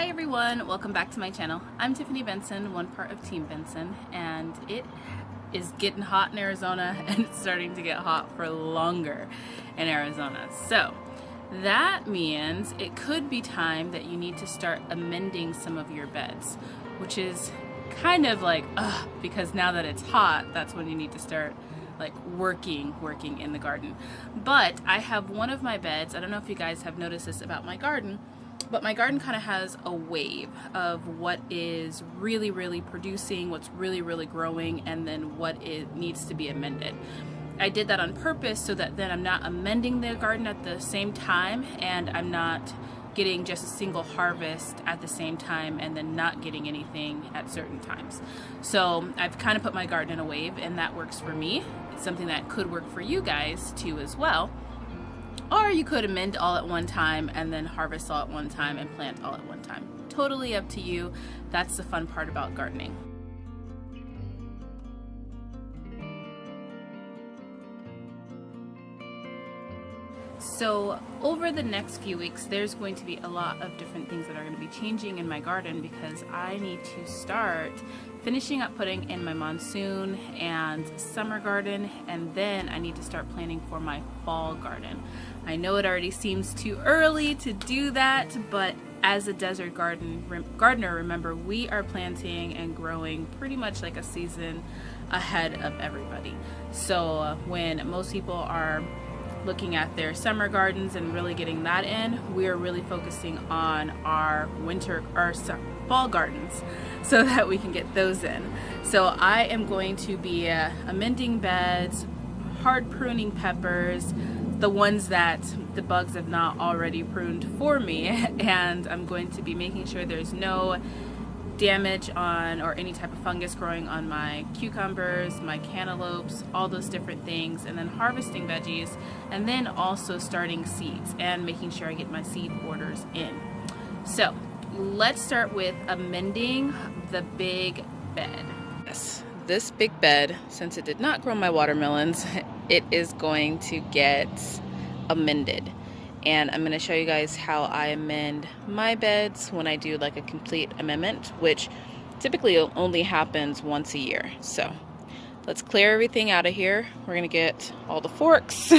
Hi everyone, welcome back to my channel. I'm Tiffany Benson, one part of Team Benson, and it is getting hot in Arizona and it's starting to get hot for longer in Arizona. So that means it could be time that you need to start amending some of your beds, which is kind of like, because now that it's hot, that's when you need to start like working in the garden. But I have one of my beds, I don't know if you guys have noticed this about my garden, but my garden kind of has a wave of what is really producing, what's really growing, and then what it needs to be amended. I did that on purpose so that then I'm not amending the garden at the same time, and I'm not getting just a single harvest at the same time and then not getting anything at certain times. So I've kind of put my garden in a wave, and that works for me. It's something that could work for you guys too as well. Or you could amend all at one time and then harvest all at one time and plant all at one time. Totally up to you. That's the fun part about gardening. So over the next few weeks, there's going to be a lot of different things that are going to be changing in my garden because I need to start finishing up putting in my monsoon and summer garden, and then I need to start planning for my fall garden. I know it already seems too early to do that, but as a desert gardener, remember, we are planting and growing pretty much like a season ahead of everybody. So when most people are looking at their summer gardens and really getting that in, we're really focusing on our fall gardens so that we can get those in. So I am going to be amending beds, hard pruning peppers, the ones that the bugs have not already pruned for me, and I'm going to be making sure there's no damage on or any type of fungus growing on my cucumbers, my cantaloupes, all those different things, and then harvesting veggies, and then also starting seeds and making sure I get my seed orders in. So let's start with amending the big bed. Yes, this big bed, since it did not grow my watermelons, it is going to get amended. And I'm going to show you guys how I amend my beds when I do like a complete amendment, which typically only happens once a year. So let's clear everything out of here. We're going to get all the forks,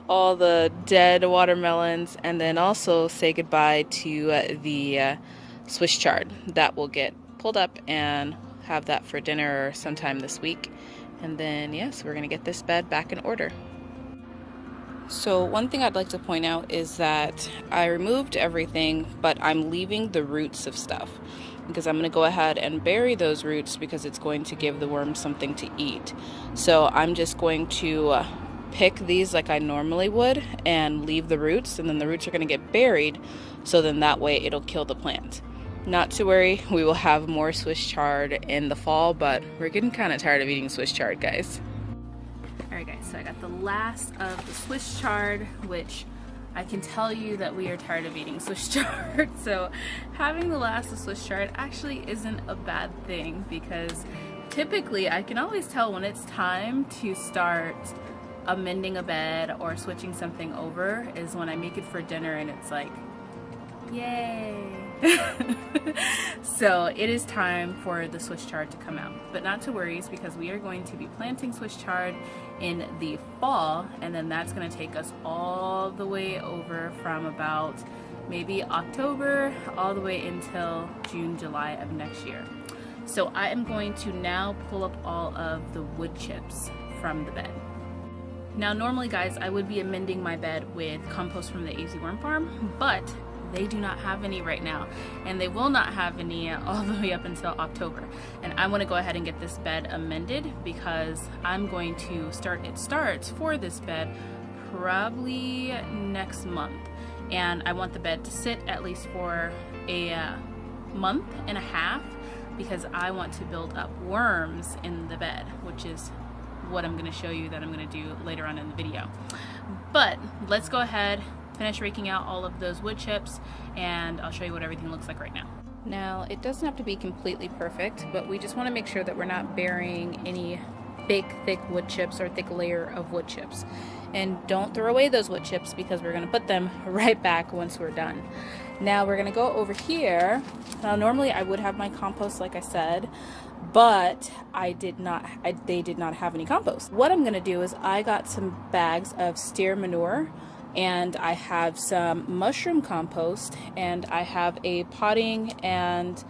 all the dead watermelons, and then also say goodbye to the Swiss chard. That will get pulled up and have that for dinner sometime this week. And then, yes, we're going to get this bed back in order. So one thing I'd like to point out is that I removed everything, but I'm leaving the roots of stuff because I'm going to go ahead and bury those roots because it's going to give the worms something to eat. So I'm just going to pick these like I normally would and leave the roots, and then the roots are going to get buried, so then that way it'll kill the plant. Not to worry, we will have more Swiss chard in the fall, but we're getting kind of tired of eating Swiss chard, guys. Alright guys, so I got the last of the Swiss chard, which I can tell you that we are tired of eating Swiss chard. So having the last of Swiss chard actually isn't a bad thing, because typically I can always tell when it's time to start amending a bed or switching something over is when I make it for dinner and it's like, yay! So it is time for the Swiss chard to come out, but not to worry, because we are going to be planting Swiss chard in the fall, and then that's going to take us all the way over from about maybe October all the way until June, July of next year. So I am going to now pull up all of the wood chips from the bed. Now normally, guys, I would be amending my bed with compost from the AZ Worm Farm, but they do not have any right now, and they will not have any all the way up until October. And I want to go ahead and get this bed amended because I'm going to start for this bed probably next month, and I want the bed to sit at least for a month and a half because I want to build up worms in the bed, which is what I'm going to show you that I'm going to do later on in the video. But let's go ahead, finish raking out all of those wood chips, and I'll show you what everything looks like right now. Now, it doesn't have to be completely perfect, but we just want to make sure that we're not burying any big thick wood chips or thick layer of wood chips. And don't throw away those wood chips because we're going to put them right back once we're done. Now we're going to go over here. Now normally I would have my compost like I said, but they did not have any compost. What I'm going to do is I got some bags of steer manure, and I have some mushroom compost, and I have a potting and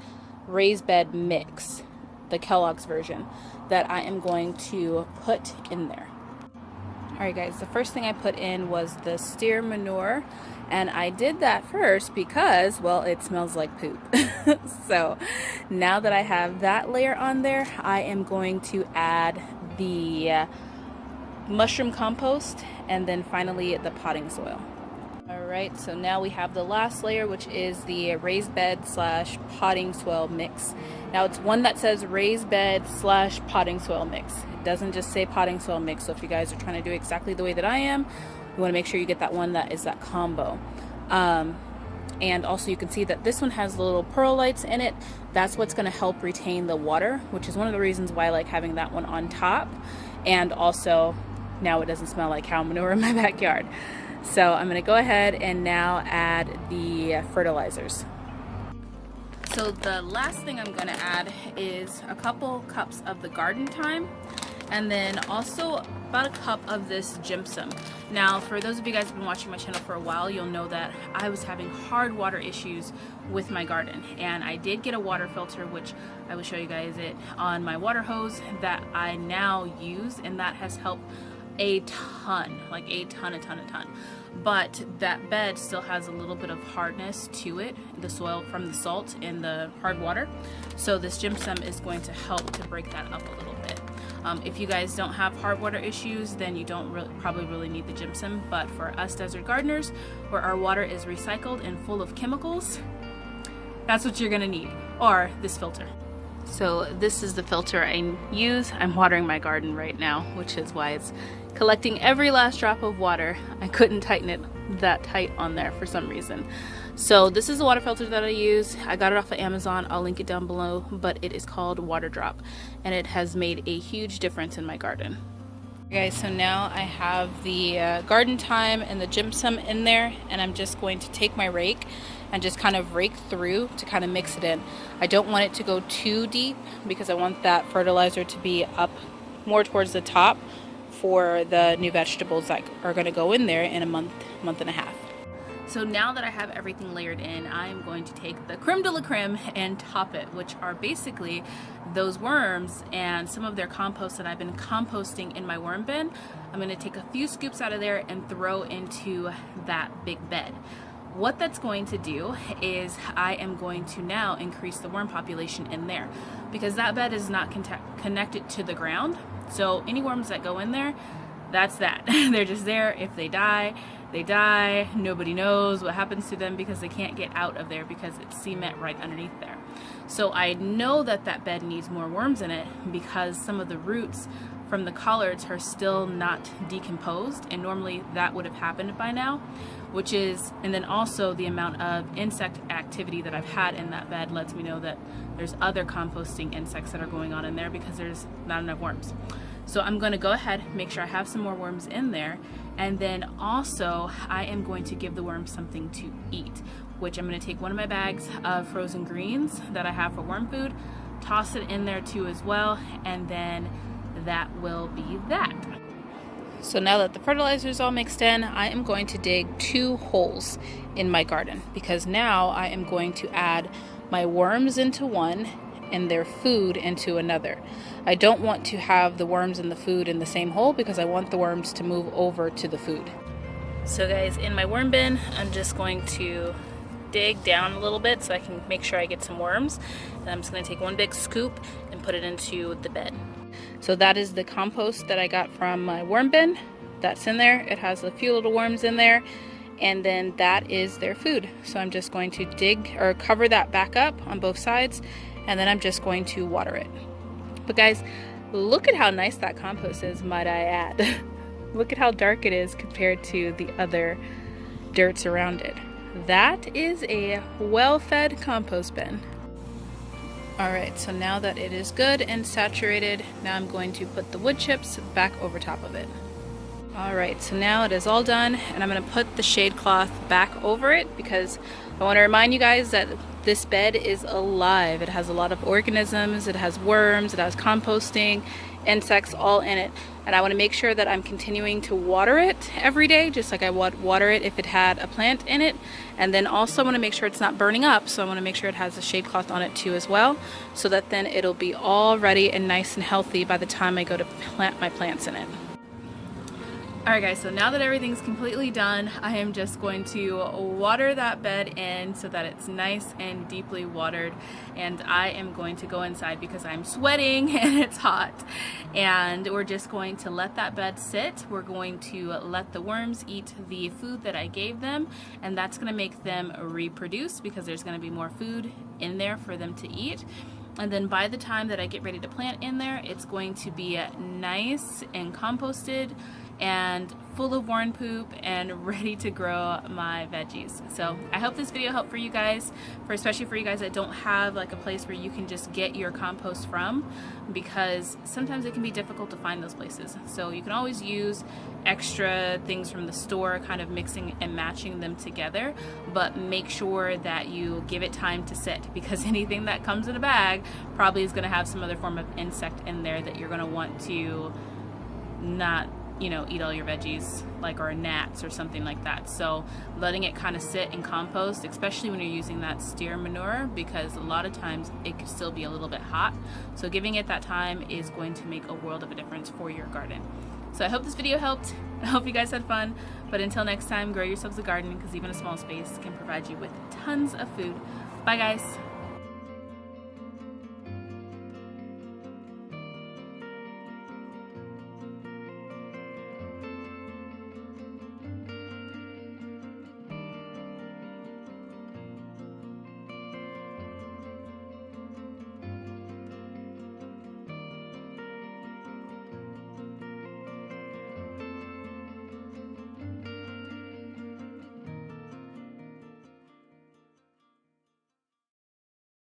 raised bed mix, the Kellogg's version, that I am going to put in there. Alright guys, the first thing I put in was the steer manure, and I did that first because, well, it smells like poop. So now that I have that layer on there, I am going to add the mushroom compost and then finally the potting soil. Alright, so now we have the last layer, which is the raised bed slash potting soil mix. Now it's one that says raised bed slash potting soil mix. It doesn't just say potting soil mix, so if you guys are trying to do exactly the way that I am, you want to make sure you get that one that is that combo. And also you can see that this one has the little perlites in it. That's what's going to help retain the water, which is one of the reasons why I like having that one on top. And also now it doesn't smell like cow manure in my backyard. So I'm going to go ahead and now add the fertilizers. So the last thing I'm going to add is a couple cups of the garden thyme, and then also about a cup of this gypsum. Now for those of you guys who've been watching my channel for a while, you'll know that I was having hard water issues with my garden, and I did get a water filter, which I will show you guys it on my water hose that I now use, and that has helped a ton, like a ton. But that bed still has a little bit of hardness to it, the soil from the salt and the hard water. So this gypsum is going to help to break that up a little bit. If you guys don't have hard water issues, then you don't probably really need the gypsum. But for us desert gardeners, where our water is recycled and full of chemicals, that's what you're gonna need, or this filter. So this is the filter I use. I'm watering my garden right now, which is why it's collecting every last drop of water. I couldn't tighten it that tight on there for some reason. So this is the water filter that I use. I got it off of Amazon. I'll link it down below, but it is called Water Drop, and it has made a huge difference in my garden. Okay, so now I have the garden thyme and the gypsum in there, and I'm just going to take my rake and just kind of rake through to kind of mix it in. I don't want it to go too deep because I want that fertilizer to be up more towards the top for the new vegetables that are going to go in there in a month and a half. So now that I have everything layered in, I'm going to take the creme de la creme and top it, which are basically those worms and some of their compost that I've been composting in my worm bin. I'm going to take a few scoops out of there and throw into that big bed. What that's going to do is I am going to now increase the worm population in there, because that bed is not connected to the ground. So any worms that go in there, that's that. They're just there. If they die, they die. Nobody knows what happens to them because they can't get out of there because it's cement right underneath there. So I know that that bed needs more worms in it because some of the roots from the collards are still not decomposed, and normally that would have happened by now, and then also the amount of insect activity that I've had in that bed lets me know that there's other composting insects that are going on in there because there's not enough worms. So I'm going to go ahead, make sure I have some more worms in there, and then also I am going to give the worms something to eat, which I'm going to take one of my bags of frozen greens that I have for worm food, toss it in there too as well, and then that will be that. So now that the fertilizer is all mixed in, I am going to dig 2 holes in my garden, because now I am going to add my worms into one and their food into another. I don't want to have the worms and the food in the same hole because I want the worms to move over to the food. So guys, in my worm bin, I'm just going to dig down a little bit so I can make sure I get some worms. And I'm just going to take one big scoop and put it into the bed. So that is the compost that I got from my worm bin. That's in there. It has a few little worms in there, and then that is their food. So I'm just going to dig or cover that back up on both sides, and then I'm just going to water it. But guys, look at how nice that compost is, might I add. Look at how dark it is compared to the other dirts around it. That is a well-fed compost bin. Alright, so now that it is good and saturated, now I'm going to put the wood chips back over top of it. Alright, so now it is all done, and I'm going to put the shade cloth back over it because I want to remind you guys that this bed is alive. It has a lot of organisms, it has worms, it has composting, insects all in it. And I want to make sure that I'm continuing to water it every day, just like I would water it if it had a plant in it. And then also want to make sure it's not burning up, so I want to make sure it has a shade cloth on it too as well, so that then it'll be all ready and nice and healthy by the time I go to plant my plants in it. Alright guys, so now that everything's completely done, I am just going to water that bed in so that it's nice and deeply watered, and I am going to go inside because I'm sweating and it's hot, and we're just going to let that bed sit. We're going to let the worms eat the food that I gave them, and that's going to make them reproduce because there's going to be more food in there for them to eat. And then by the time that I get ready to plant in there, it's going to be nice and composted and full of worm poop and ready to grow my veggies. So I hope this video helped for you guys, especially for you guys that don't have like a place where you can just get your compost from, because sometimes it can be difficult to find those places. So you can always use extra things from the store, kind of mixing and matching them together, but make sure that you give it time to sit, because anything that comes in a bag probably is going to have some other form of insect in there that you're going to want to not, you know, eat all your veggies, like, or gnats or something like that. So letting it kind of sit and compost, especially when you're using that steer manure, because a lot of times it could still be a little bit hot. So giving it that time is going to make a world of a difference for your garden. So I hope this video helped. I hope you guys had fun. But until next time, grow yourselves a garden, because even a small space can provide you with tons of food. Bye guys.